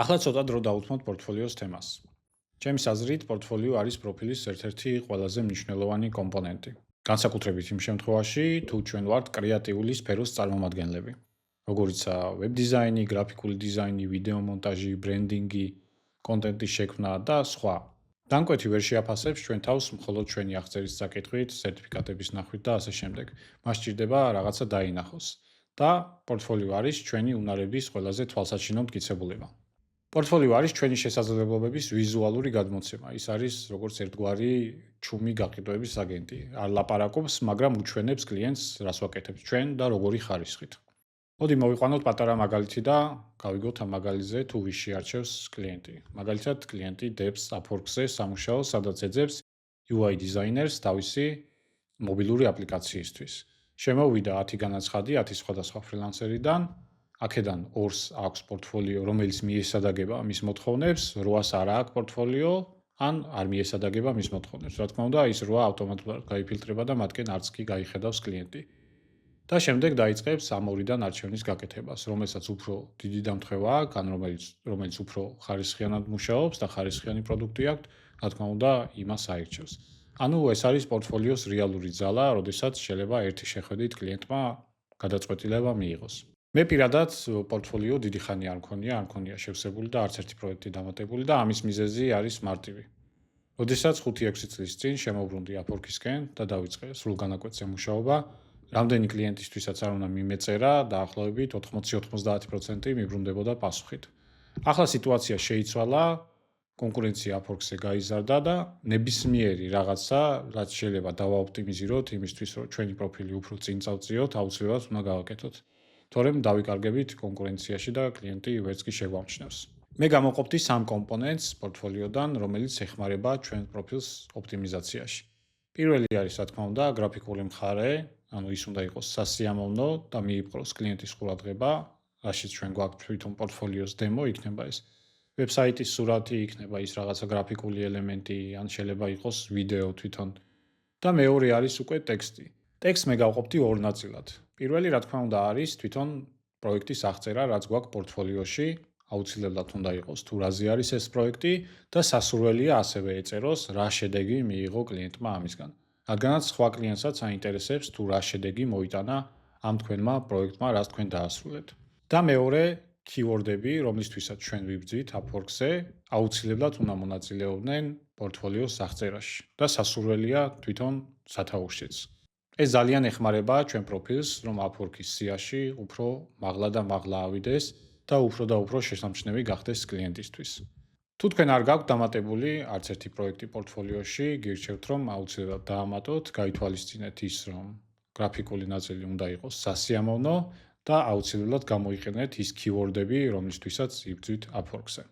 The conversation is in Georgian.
ახლა ცოტა დრო დავუთმოთ პორტფოლიოს თემას. ჩემს აზრით, პორტფოლიო არის პროფილის ერთ-ერთი ყველაზე მნიშვნელოვანი კომპონენტი. განსაკუთრებით იმ შემთხვევაში, თუ ჩვენ ვართ კრეატიული სფეროს წარმომადგენლები, როგორიცაა ვებ დიზაინი, გრაფიკული დიზაინი, ვიდეო მონტაჟი, ბრენდინგი, კონტენტის შექმნა და სხვა. დამკვეთი ვერ შეაფასებს ჩვენ თავს მხოლოდ ჩვენი აღწერის საკითხვით, სერტიფიკატების ნახვით და ასე შემდეგ. მას სჭირდება რაღაცა დაინახოს და პორტფოლიო არის ჩვენი უნარების ყველაზე თვალსაჩინო მტკიცებულება. პორტფოლიო არის ჩვენი შესაძლებლობების ვიზუალური გადმოცემა. ის არის როგორც ერთგვარი ჩუმი გაყიდვების აგენტი. არ ლაპარაკობს, მაგრამ უჩვენებს კლიენტს, რას ვაკეთებთ ჩვენ და როგორი ხარისხით. მოდი მოვიყვანოთ პატარა მაგალითი და გავიგოთ ამ მაგალითზე თუ ვის შეარჩევს კლიენტი. მაგალითად, კლიენტი დებს Upwork-ზე სამუშაოს, სადაც ეძებს UI დიზაინერს თავისი მობილური აპლიკაციისთვის. შემოვიდა 10 განაცხადი 10 სხვადასხვა ფრილანსერიდან. აქედან 2-ს აქვს პორტფოლიო, რომელიც მიესადაგება მის მოთხოვნებს, 8-ს არ აქვს პორტფოლიო, ან არ მიესადაგება მის მოთხოვნებს. რა თქმა უნდა, ის 8 ავტომატურად გაიფილტრება და მათკენ არც კი გაიხედავს კლიენტი. და შემდეგ დაიწყებს ამ ორიდან არჩევნის გაკეთებას, რომელსაც უფრო დიდი დამთხევა აქვს, ან რომელიც უფრო ხარისხიანად მუშაობს და ხარისხიანი პროდუქტი აქვს, რა თქმა უნდა, იმას აირჩევს. ანუ ეს არის პორტფოლიოს რეალური ძალა, როდესაც შეიძლება ერთი შეხედვით კლიენტმა გადაწყვეტილება მიიღოს. მე პირადად პორტფოლიო დიდი ხანი არ მქონია შევსებული და არც ერთი პროექტი დამატებული და ამის მიზეზი არის მარტივი. როდესაც 5-6 წლის წინ შემოვბრუნდი Upwork-ისკენ და დავიწყე სრულ განაკვეთზე მუშაობა, რამდენი კლიენტისთვისაც არ უნდა მიმეწერა, დაახლოებით 80-90% მიბრუნდებოდა პასუხით. ახლა სიტუაცია შეიცვალა, კონკურენცია Upwork-ზე გაიზარდა და ნებისმიერი რაღაცა, რაც შეიძლება დავაოპტიმიზიროთ იმისთვის, რომ ჩვენი პროფილი უფრო წინ წავწიოთ, აუცილებლად უნდა გავაკეთოთ. თორემ დავიკარგებით კონკურენციაში და კლიენტი ვერც კი შეგვამჩნევს. მე გამოვყოფდი 3 კომპონენტს პორტფოლიოდან, რომელიც ეხმარება ჩვენ პროფილს ოპტიმიზაციაში. პირველი არის, რა თქმა უნდა, გრაფიკული მხარე, ანუ ის უნდა იყოს სასიამოვნო და მიიპყროს კლიენტის ყურადღება, რაშიც ჩვენ გვაქვს თვითონ პორტფოლიოს დემო, იქნება ეს ვებსაიტის სურათი, იქნება ის რაღაცა გრაფიკული ელემენტი, ან შეიძლება იყოს ვიდეო თვითონ. და მეორე არის უკვე ტექსტი. ტექსტს მე გავყოფდი 2 ნაწილად. პირველი, რა თქმა უნდა, არის თვითონ პროექტის აღწერა, რაც გვაქვს პორტფოლიოში, აუცილებლად უნდა იყოს თუ რაზე არის ეს პროექტი და სასურველია ასევე ეწეროს, რა შედეგი მიიღო კლიენტმა ამისგან. რადგანაც სხვა კლიენტსაც აინტერესებს თუ რა შედეგი მოიტანა ამ თქვენმა პროექტმა, რაც თქვენ დაასრულეთ. და მეორე, keyword-ები, რომლისთვისაც ჩვენ ვიბრძვით Upwork-ზე, აუცილებლად უნდა მონაწილეობდნენ პორტფოლიოს აღწერაში და სასურველია თვითონ სათაურშიც. ეს ძალიან ეხმარება ჩვენ პროფილს, რომ Upwork-ის სიაში უფრო მაღლა და მაღლა ავიდეს და უფრო შესამჩნევი გახდეს კლიენტისთვის. თუ თქვენ არ გაქვთ დამატებული არც ერთი პროექტი პორტფოლიოში, გირჩევთ, რომ აუცილებლად დაამატოთ, გაითვალისწინეთ ის, რომ გრაფიკული ნაწილი უნდა იყოს სასიამოვნო და აუცილებლად გამოიყენეთ ის keyword-ები, რომლისთვისაც იბრძვით Upwork-ზე.